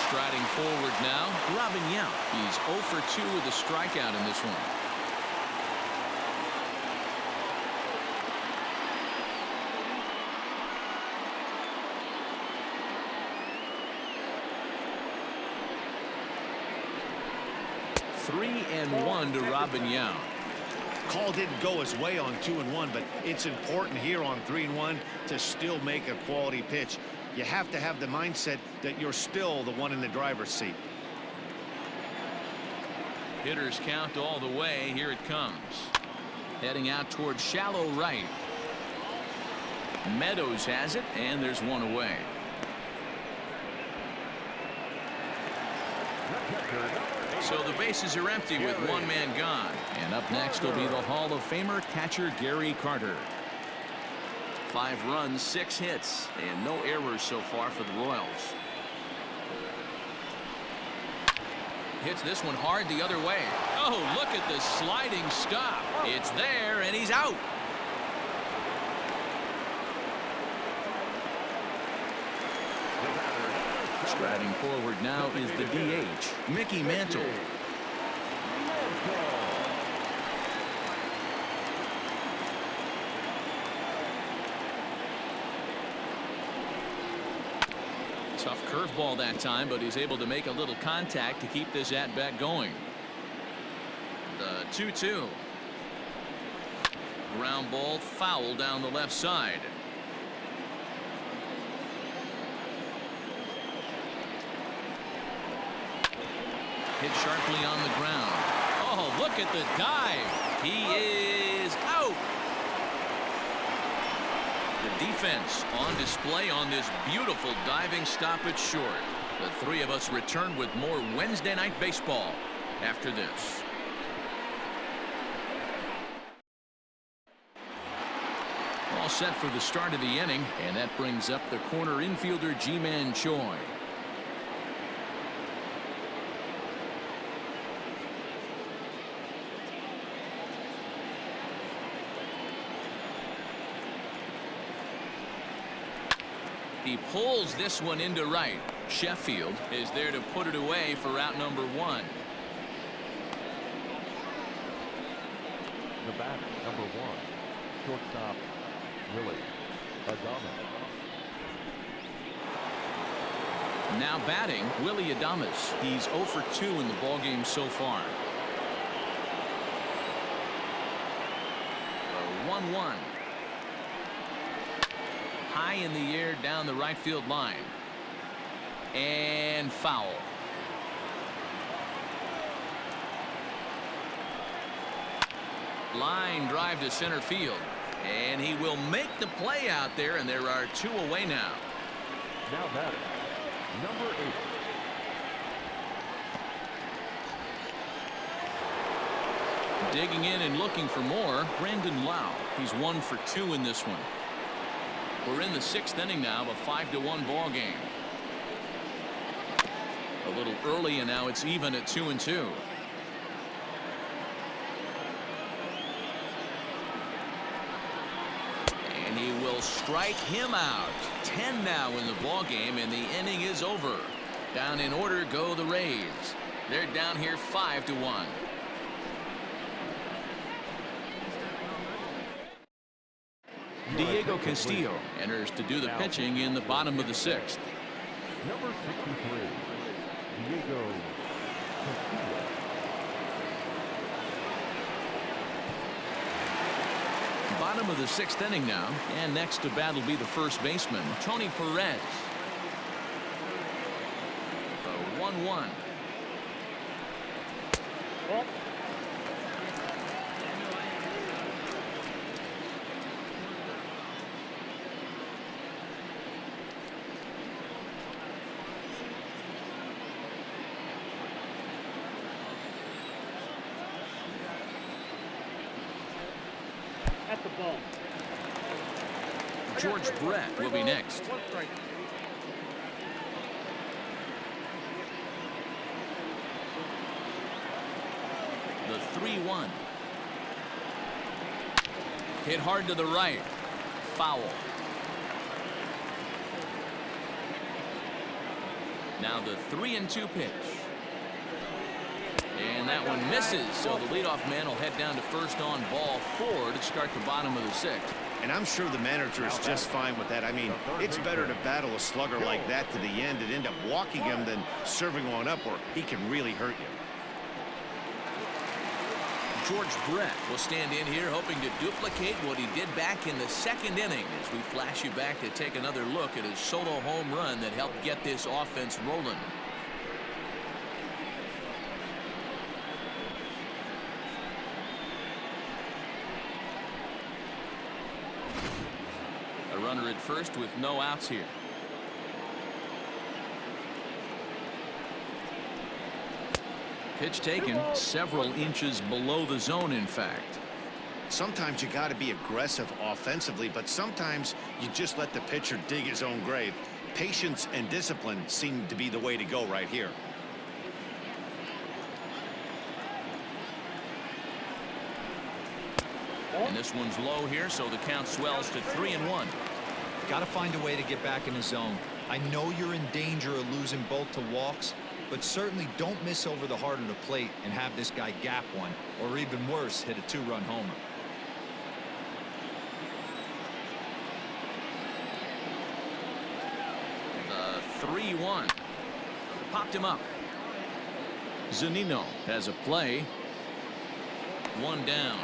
Striding forward now, Robin Yount. He's 0 for 2 with a strikeout in this one. Three and one to Robin Yount. Call didn't go his way on 2-1, but it's important here on 3-1 to still make a quality pitch. You have to have the mindset that you're still the one in the driver's seat. Hitters count all the way. Here it comes. Heading out towards shallow right. Meadows has it, and there's one away. So the bases are empty with one man gone. And up next will be the Hall of Famer catcher Gary Carter. 5 runs, 6 hits, and no errors so far for the Royals. Hits this one hard the other way. Oh, look at the sliding stop. It's there, and he's out. Striding forward now is the DH, Mickey Mantle. Tough curveball that time, but he's able to make a little contact to keep this at-bat going. The 2-2. Ground ball foul down the left side. Hit sharply on the ground. Oh, look at the dive. He is out. The defense on display on this beautiful diving stoppage short. The three of us return with more Wednesday Night Baseball after this. All set for the start of the inning, and that brings up the corner infielder Ji-Man Choi. He pulls this one into right. Sheffield is there to put it away for out number 1. The batter, number 1, shortstop Willie Adames. Now batting, Willie Adames. He's 0 for 2 in the ballgame so far. The 1-1. High in the air down the right field line. And foul. Line drive to center field. And he will make the play out there, and there are 2 away now. Now batting, number 8. Digging in and looking for more, Brandon Lau. He's 1 for 2 in this one. We're in the 6th inning now of a 5-1 ball game. A little early, and now it's even at 2-2. And he will strike him out. 10 now in the ball game, and the inning is over. Down in order go the Rays. They're down here 5-1. Diego Castillo enters to do the pitching in the bottom of the 6th. Number 63, Diego Castillo. Bottom of the 6th inning now, and next to bat will be the first baseman, Tony Perez. The 1-1. At the ball. George Brett will be next. The 3-1. Hit hard to the right. Foul. Now the 3-2 pitch. And that one misses, so the leadoff man will head down to first on ball 4 to start the bottom of the 6th. And I'm sure the manager is just fine with that. I mean, it's better to battle a slugger like that to the end and end up walking him than serving one up where he can really hurt you. George Brett will stand in here hoping to duplicate what he did back in the 2nd inning as we flash you back to take another look at his solo home run that helped get this offense rolling. A runner at first with no outs here. Pitch taken several inches below the zone, in fact. Sometimes you got to be aggressive offensively, but sometimes you just let the pitcher dig his own grave. Patience and discipline seem to be the way to go right here. And this one's low here, so the count swells to 3-1. Got to find a way to get back in the zone. I know you're in danger of losing both to walks, but certainly don't miss over the heart of the plate and have this guy gap one, or even worse, hit a 2-run homer. The 3-1. Popped him up. Zunino has a play. 1 down.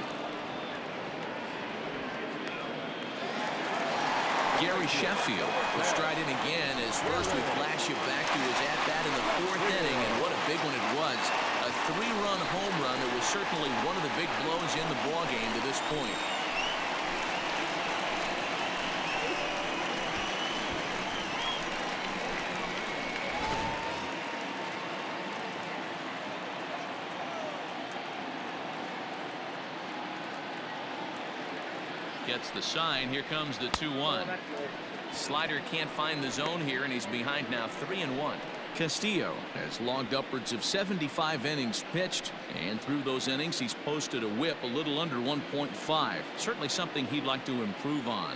Gary Sheffield will stride in again as first we flash you back to his at-bat in the 4th inning, and what a big one it was. A 3-run home run that was certainly one of the big blows in the ballgame to this point. Gets the sign. Here comes the 2-1. Slider can't find the zone here, and he's behind now 3-1. Castillo has logged upwards of 75 innings pitched, and through those innings he's posted a whip a little under 1.5. Certainly something he'd like to improve on.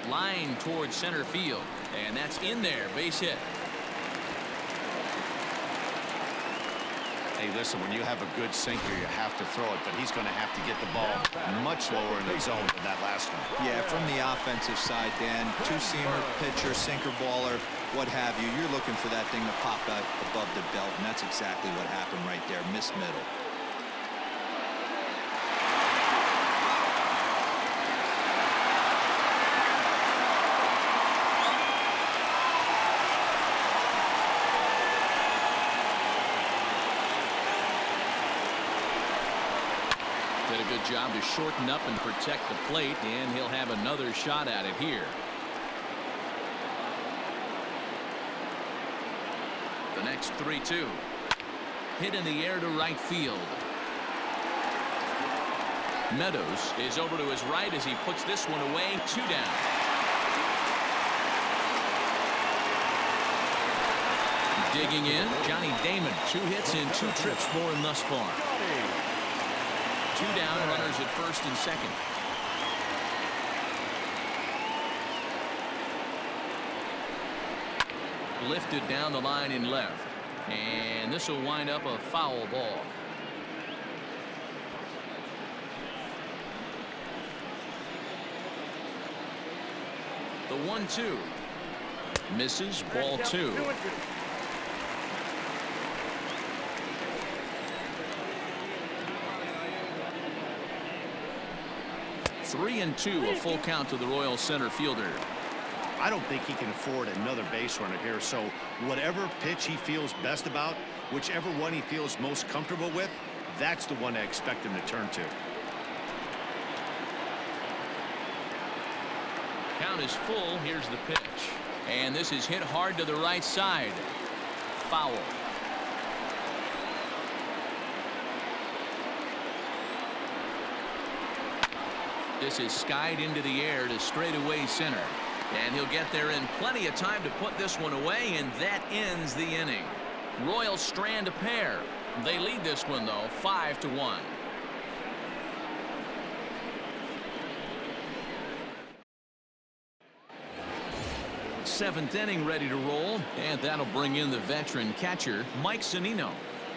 Line towards center field, and that's in there. Base hit. Hey, listen, when you have a good sinker, you have to throw it, but he's going to have to get the ball much lower in the zone than that last one. Yeah, from the offensive side, Dan, 2-seamer, pitcher, sinker baller, what have you. You're looking for that thing to pop out above the belt, and that's exactly what happened right there. Miss middle. Did a good job to shorten up and protect the plate, and he'll have another shot at it here. The next 3-2. Hit in the air to right field. Meadows is over to his right as he puts this one away. 2 down. Digging in, Johnny Damon. 2 hits and 2 trips for him thus far. 2 down, runners at first and second. Lifted down the line in left, and this will wind up a foul ball. The 1-2 misses, ball 2. 3-2, a full count to the Royals center fielder. I don't think he can afford another base runner here, so whatever pitch he feels best about, whichever one he feels most comfortable with, that's the one I expect him to turn to. Count is full. Here's the pitch, and this is hit hard to the right side. Foul. This is skied into the air to straightaway center, and he'll get there in plenty of time to put this one away, and that ends the inning. Royals strand a pair. They lead this one though 5-1. seventh inning ready to roll, and that'll bring in the veteran catcher, Mike Zunino.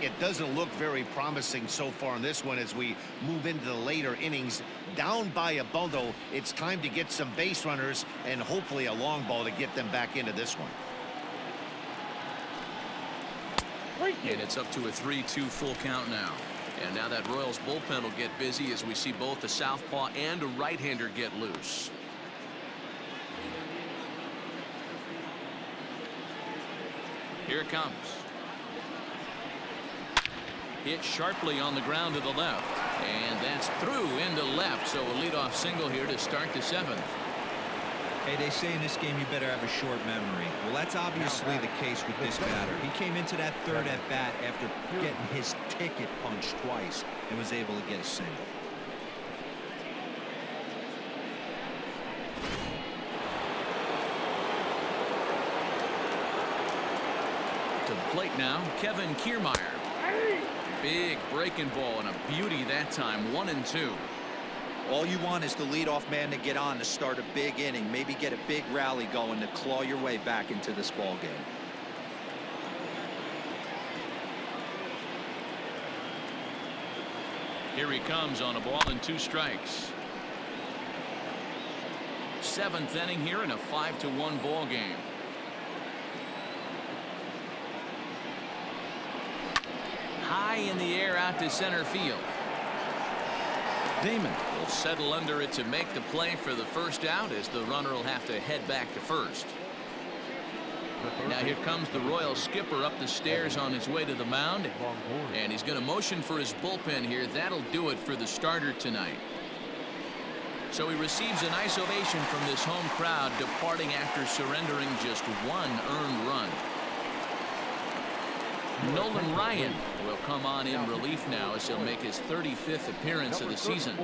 It doesn't look very promising so far in this one as we move into the later innings. Down by a bundle, it's time to get some base runners and hopefully a long ball to get them back into this one. And it's up to a 3-2 full count now. And now that Royals bullpen will get busy as we see both the southpaw and a right-hander get loose. Here it comes. Hit sharply on the ground to the left. And that's through into left. So a leadoff single here to start the seventh. Hey, they say in this game you better have a short memory. Well, that's obviously the case with this batter. He came into that third at bat after getting his ticket punched twice and was able to get a single. To the plate now, Kevin Keermeyer. Big breaking ball and a beauty that time. 1-2. All you want is the leadoff man to get on to start a big inning, maybe get a big rally going to claw your way back into this ball game. Here he comes on a ball and 2 strikes. Seventh inning here in a 5-1 ball game. High in the air out to center field. Damon will settle under it to make the play for the first out as the runner will have to head back to first. Now here comes the Royals skipper up the stairs on his way to the mound, and he's going to motion for his bullpen here. That'll do it for the starter tonight. So he receives a nice ovation from this home crowd, departing after surrendering just 1 earned run. Nolan Ryan will come on in relief now as he'll make his 35th appearance of the season.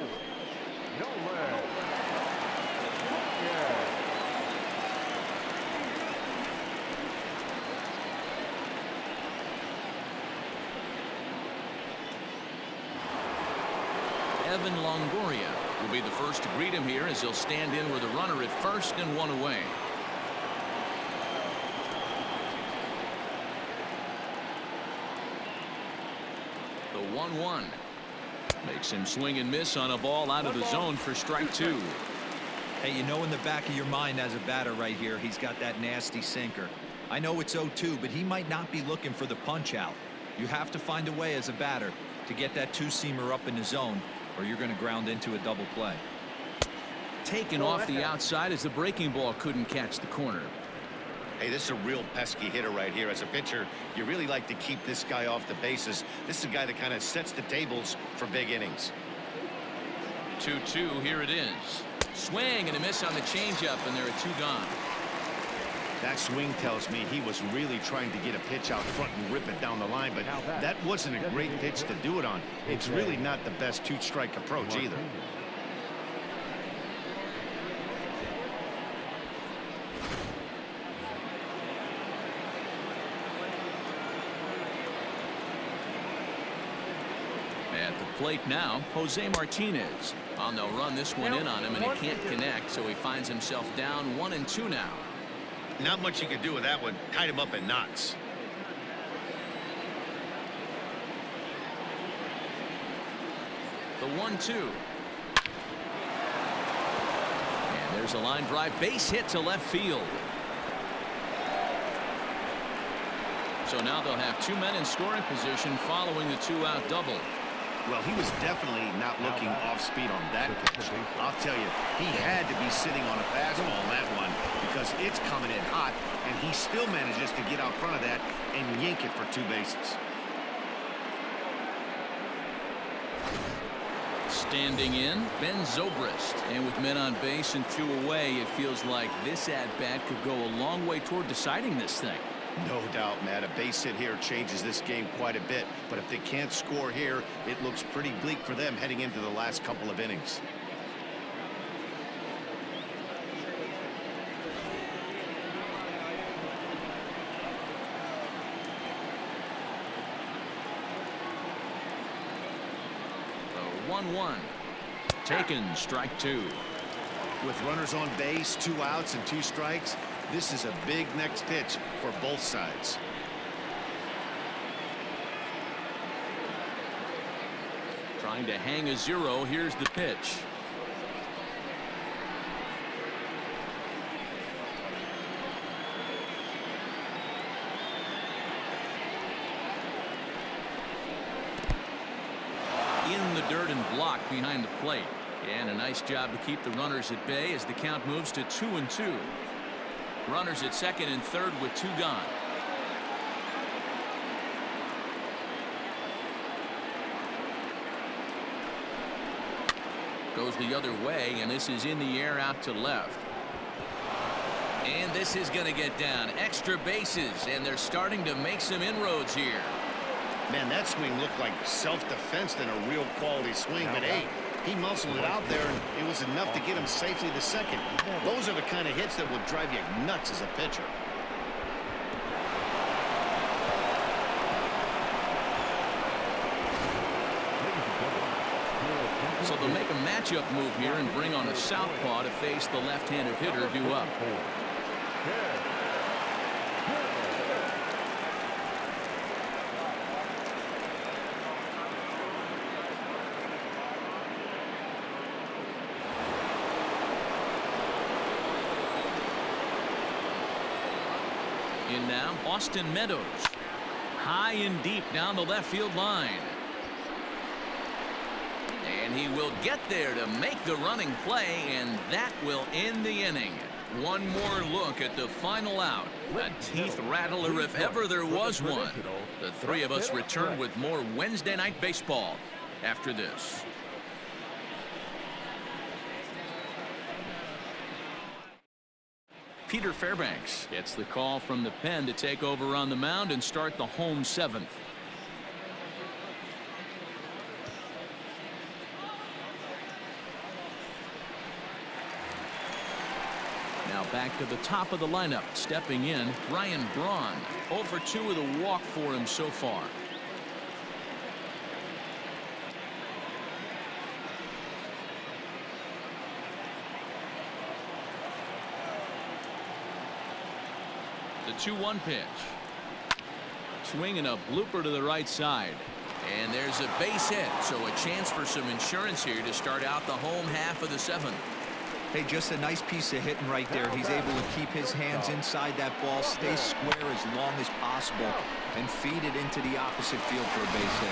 Evan Longoria will be the first to greet him here as he'll stand in with a runner at first and 1 away. The 1-1 makes him swing and miss on a ball out of the zone for strike 2. Hey, you know in the back of your mind as a batter right here, he's got that nasty sinker. I know it's 0-2, but he might not be looking for the punch out. You have to find a way as a batter to get that 2-seamer up in the zone, or you're going to ground into a double play. Taken off the outside as the breaking ball couldn't catch the corner. Hey, this is a real pesky hitter right here. As a pitcher, you really like to keep this guy off the bases. This is a guy that kind of sets the tables for big innings. 2-2, here it is. Swing and a miss on the changeup, and there are 2 gone. That swing tells me he was really trying to get a pitch out front and rip it down the line, but that wasn't a great pitch to do it on. It's really not the best 2-strike approach either. At the plate now, Jose Martinez. And they'll run this one in on him, and he can't connect, so he finds himself down 1-2 now. Not much you can do with that one. Tied him up in knots. The 1-2. And there's a line drive base hit to left field. So now they'll have 2 men in scoring position following the 2-out double. Well, he was definitely not looking off speed on that pitch. I'll tell you, he had to be sitting on a fastball on that one because it's coming in hot, and he still manages to get out front of that and yank it for 2 bases. Standing in, Ben Zobrist. And with men on base and 2 away, it feels like this at-bat could go a long way toward deciding this thing. No doubt, Matt. A base hit here changes this game quite a bit. But if they can't score here, it looks pretty bleak for them heading into the last couple of innings. The 1-1. Taken, strike 2. With runners on base, 2 outs and 2 strikes, This is a big next pitch for both sides. Trying to hang a 0. Here's the pitch. In the dirt and blocked behind the plate. And a nice job to keep the runners at bay as the count moves to 2-2. Runners at second and third with 2 gone. Goes the other way, and this is in the air out to left. And this is going to get down. Extra bases, and they're starting to make some inroads here. Man, that swing looked like self-defense than a real quality swing, but hey, he muscled it out there, and it was enough to get him safely to second. Those are the kind of hits that will drive you nuts as a pitcher. So they'll make a matchup move here and bring on a southpaw to face the left-handed hitter due up. In now, Austin Meadows. High and deep down the left field line. And he will get there to make the running play, and that will end the inning. One more look at the final out. A teeth rattler if ever there was one. The three of us return with more Wednesday Night Baseball after this. Peter Fairbanks gets the call from the pen to take over on the mound and start the home 7th. Now back to the top of the lineup. Stepping in, Ryan Braun. 0 for 2 with a walk for him so far. The 2-1 pitch. Swinging a blooper to the right side. And there's a base hit, so a chance for some insurance here to start out the home half of the 7th. Hey, just a nice piece of hitting right there. He's able to keep his hands inside that ball, stay square as long as possible, and feed it into the opposite field for a base hit.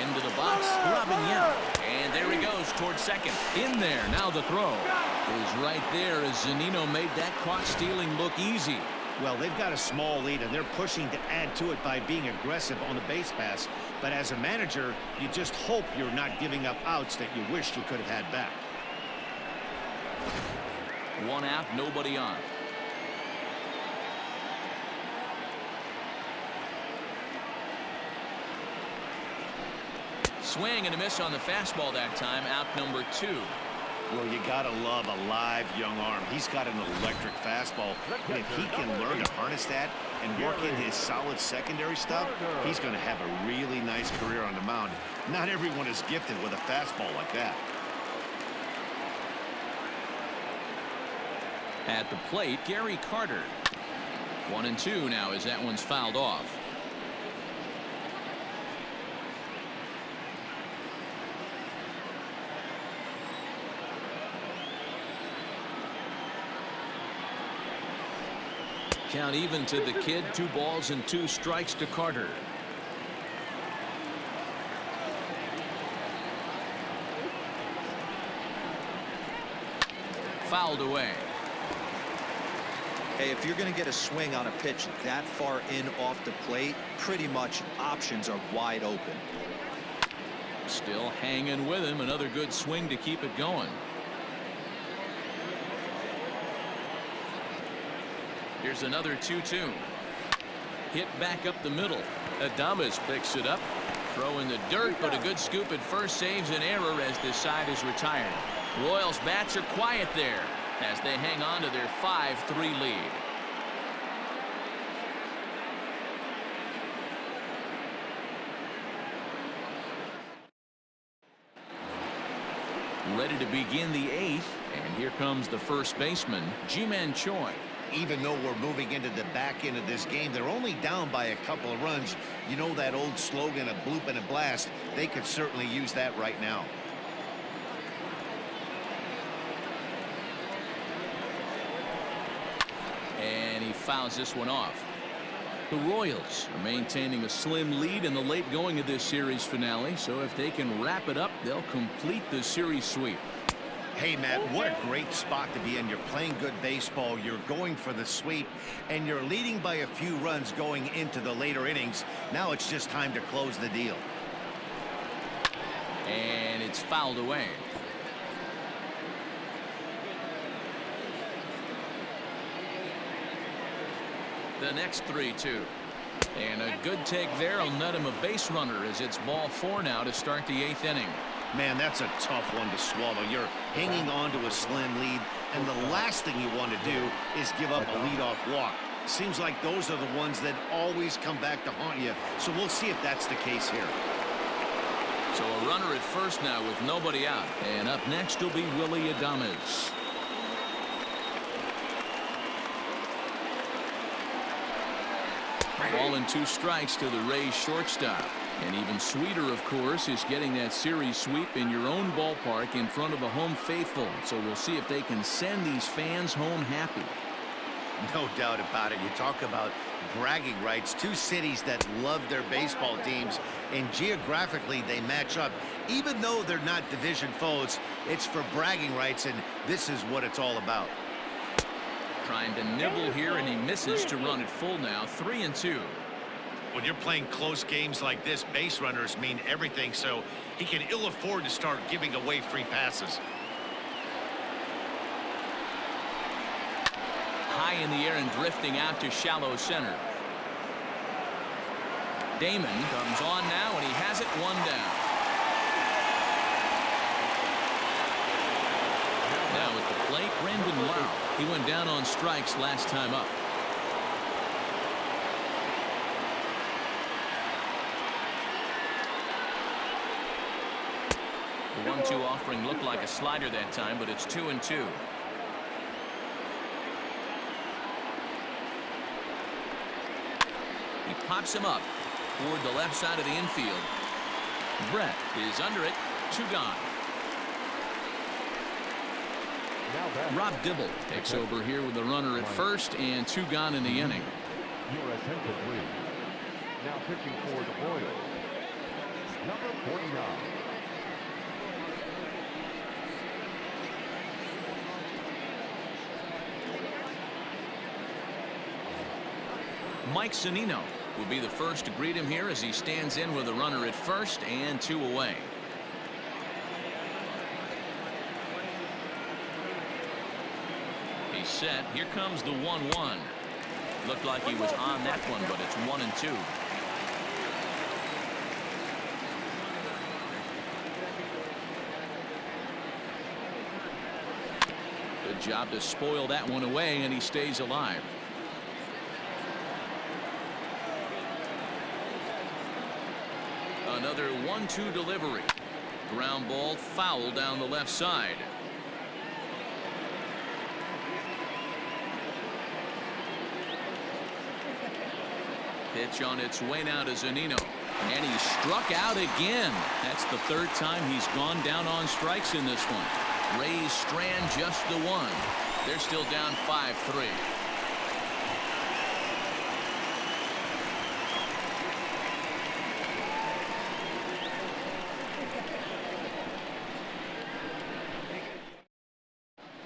Into the box, Robin Yount. And there he goes towards second. In there, now the throw. It was right there as Zunino made that caught stealing look easy. Well, they've got a small lead, and they're pushing to add to it by being aggressive on the base pass. But as a manager, you just hope you're not giving up outs that you wish you could have had back. 1 out, nobody on. Swing and a miss on the fastball that time. Out number 2. Well, you gotta love a live young arm. He's got an electric fastball, and if he can learn to harness that and work in his solid secondary stuff, he's going to have a really nice career on the mound. Not everyone is gifted with a fastball like that. At the plate, Gary Carter. 1-2 now as that one's fouled off. Count even to the kid. 2 balls and 2 strikes to Carter. Fouled away. Hey, if you're going to get a swing on a pitch that far in off the plate, pretty much options are wide open. Still hanging with him. Another good swing to keep it going. Here's another 2-2. Hit back up the middle. Adames picks it up. Throw in the dirt, but a good scoop at first saves an error as this side is retired. Royals bats are quiet there as they hang on to their 5-3 lead. Ready to begin the 8th, and here comes the first baseman, Ji-Man Choi. Even though we're moving into the back end of this game, they're only down by a couple of runs. You know that old slogan, a bloop and a blast. They could certainly use that right now. And he fouls this one off. The Royals are maintaining a slim lead in the late going of this series finale, so if they can wrap it up, they'll complete the series sweep. Hey, Matt, what a great spot to be in. You're playing good baseball, you're going for the sweep, and you're leading by a few runs going into the later innings. Now it's just time to close the deal. And it's fouled away. The next 3-2. And a good take there will net him a base runner as it's ball 4 now to start the 8th inning. Man, that's a tough one to swallow. You're hanging on to a slim lead, and the last thing you want to do is give up a leadoff walk. Seems like those are the ones that always come back to haunt you, so we'll see if that's the case here. So a runner at first now with nobody out, and up next will be Willie Adames. Ball and 2 strikes to the Rays shortstop. And even sweeter, of course, is getting that series sweep in your own ballpark in front of the home faithful. So we'll see if they can send these fans home happy. No doubt about it. You talk about bragging rights. 2 cities that love their baseball teams, and geographically they match up. Even though they're not division foes, it's for bragging rights, and this is what it's all about. Trying to nibble here, and he misses to run it full now. 3-2. When you're playing close games like this, base runners mean everything, so he can ill afford to start giving away free passes. High in the air and drifting out to shallow center. Damon comes on now, and he has it 1 down. Now at the plate, Brandon Lau. He went down on strikes last time up. The 1-2 offering looked like a slider that time, but it's 2-2. He pops him up toward the left side of the infield. Brett is under it. 2 gone. Rob Dibble takes over here with the runner at first and 2 gone in the inning. Now pitching for the Royals, number 49. Mike Zunino will be the first to greet him here as he stands in with a runner at first and 2 away. He's set. Here comes the 1-1. Looked like he was on that one, but it's 1-2. Good job to spoil that one away, and he stays alive. Another 1-2 delivery. Ground ball foul down the left side. Pitch on its way now to Zunino. And he struck out again. That's the 3rd time he's gone down on strikes in this one. Rays strand just the 1. They're still down 5-3.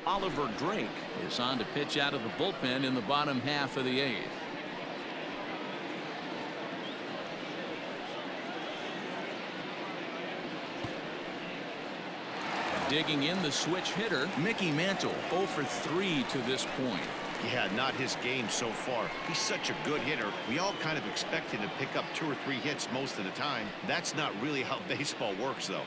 Oliver Drake is on to pitch out of the bullpen in the bottom half of the 8th. Digging in the switch hitter, Mickey Mantle, 0 for 3 to this point. Yeah, not his game so far. He's such a good hitter. We all kind of expect him to pick up 2 or 3 hits most of the time. That's not really how baseball works, though.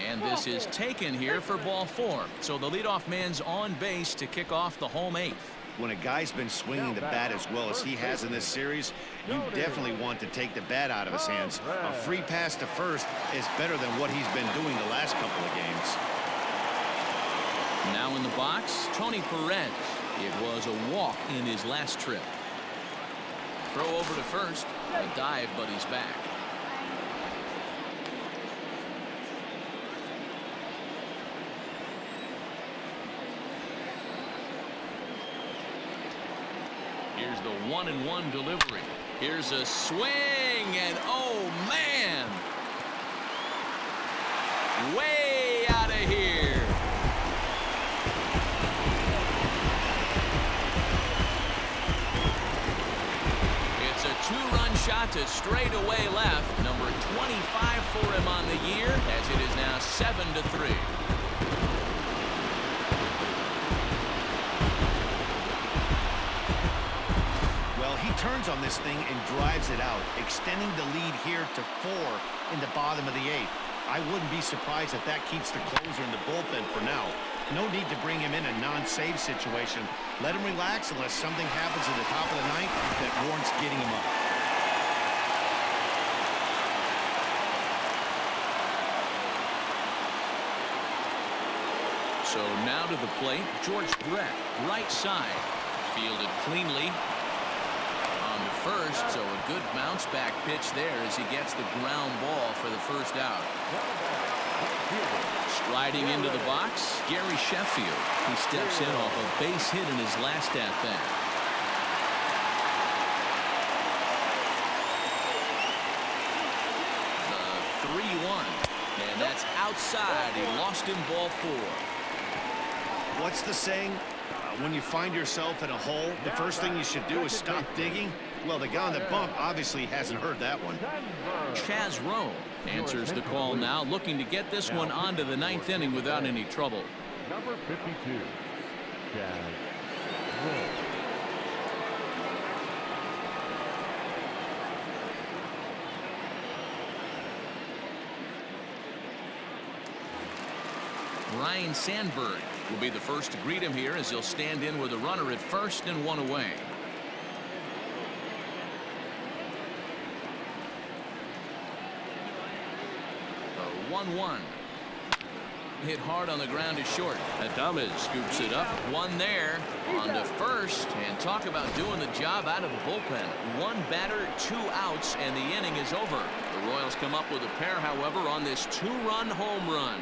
And this is taken here for ball 4. So the leadoff man's on base to kick off the home 8th. When a guy's been swinging the bat as well as he has in this series, you definitely want to take the bat out of his hands. A free pass to first is better than what he's been doing the last couple of games. Now in the box, Tony Perez. It was a walk in his last trip. Throw over to first. A dive, but he's back. Here's the 1-1 delivery. Here's a swing, and oh man, way out of here. It's a two-run shot to straightaway left. Number 25 for him on the year, as it is now 7-3. Turns on this thing and drives it out, extending the lead here to 4 in the bottom of the 8th. I wouldn't be surprised if that keeps the closer in the bullpen for now. No need to bring him in a non-save situation. Let him relax unless something happens at the top of the 9th that warrants getting him up. So now to the plate, George Brett, right side, fielded cleanly. First, so a good bounce back pitch there as he gets the ground ball for the first out. Striding into the box, Gary Sheffield. He steps in off a base hit in his last at bat. The 3-1, and that's outside. He lost him ball 4. What's the saying? When you find yourself in a hole, the first thing you should do is stop digging. Well, the guy on the bump obviously hasn't heard that one. Chaz Rowe answers the call now, looking to get this one onto the 9th inning without any trouble. Number 52, Chaz Rowe. Ryan Sandberg will be the first to greet him here as he'll stand in with a runner at first and 1 away. The 1-1. Hit hard on the ground is short. Adamez scoops it up. 1 there. On to first. And talk about doing the job out of the bullpen. 1 batter, 2 outs, and the inning is over. The Royals come up with a pair, however, on this 2-run home run.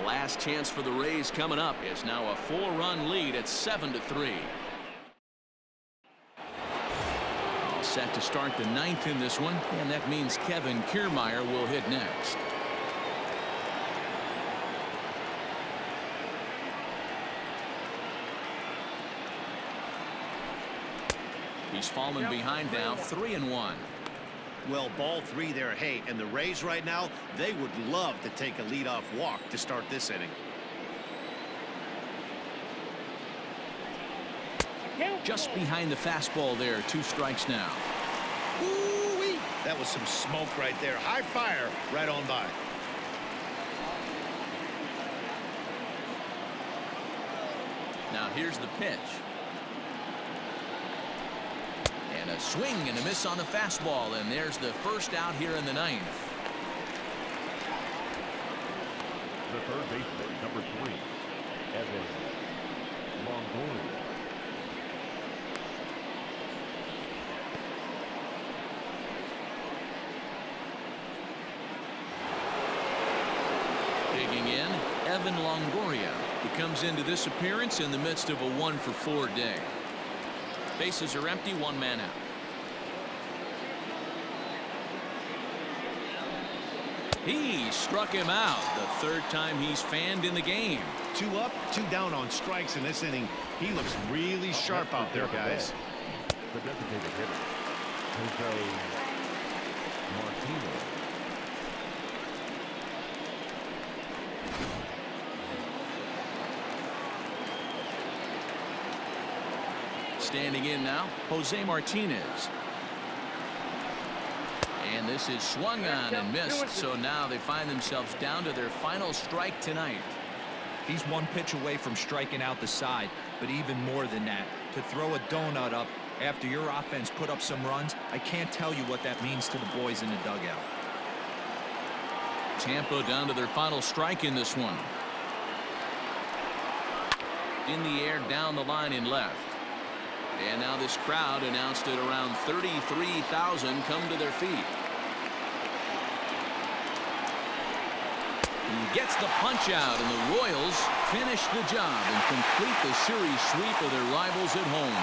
Last chance for the Rays coming up. It's now a 4-run lead at 7-3. All set to start the 9th in this one, and that means Kevin Keermeyer will hit next. He's fallen behind now, 3-1. Well, ball 3 there. Hey, and the Rays right now, they would love to take a leadoff walk to start this inning. Just behind the fastball there, 2 strikes now. Ooh-wee. That was some smoke right there. High fire right on by. Now here's the pitch. And a swing and a miss on the fastball, and there's the first out here in the 9th. The third baseman, number 3, Evan Longoria. Digging in, Evan Longoria. He comes into this appearance in the midst of a 1-for-4 day. Bases are empty, 1 man out. He struck him out. The 3rd time he's fanned in the game. 2 up, 2 down on strikes in this inning. He looks really sharp out there, guys. The designated hitter, Jose Martinez. Standing in now, Jose Martinez. And this is swung on and missed, so now they find themselves down to their final strike tonight. He's one pitch away from striking out the side, but even more than that, to throw a donut up after your offense put up some runs, I can't tell you what that means to the boys in the dugout. Tampa down to their final strike in this one. In the air, down the line and left. And now this crowd announced at around 33,000 come to their feet. He gets the punch out, and the Royals finish the job and complete the series sweep of their rivals at home.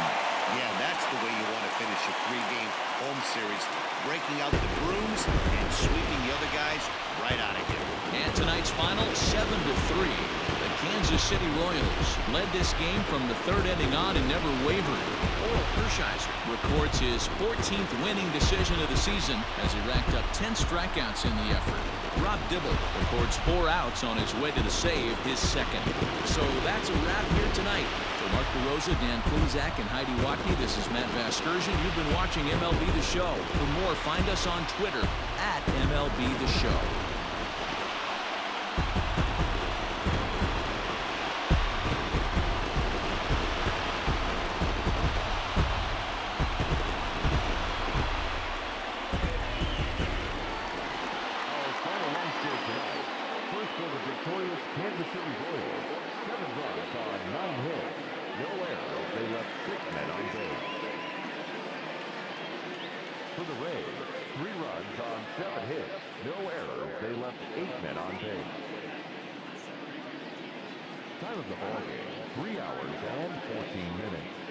Yeah, that's the way you want to finish a 3-game home series. Breaking out the brooms and sweeping the other guys right out of here. And tonight's final, 7-3. The Kansas City Royals led this game from the third inning on and never wavered. Oral Hershiser records his 14th winning decision of the season as he racked up 10 strikeouts in the effort. Rob Dibble records 4 outs on his way to the save, his second. So that's a wrap here tonight. For Mark DeRosa, Dan Plezak, and Heidi Wackey, this is Matt Vasgersian. You've been watching MLB The Show. For more, find us on Twitter at MLB The Show. Kansas City Royals, 7 runs on 9 hits. No errors. They left 6 men on base. For the Rays, 3 runs on 7 hits. No errors. They left 8 men on base. Time of the ball game, 3 hours and 14 minutes.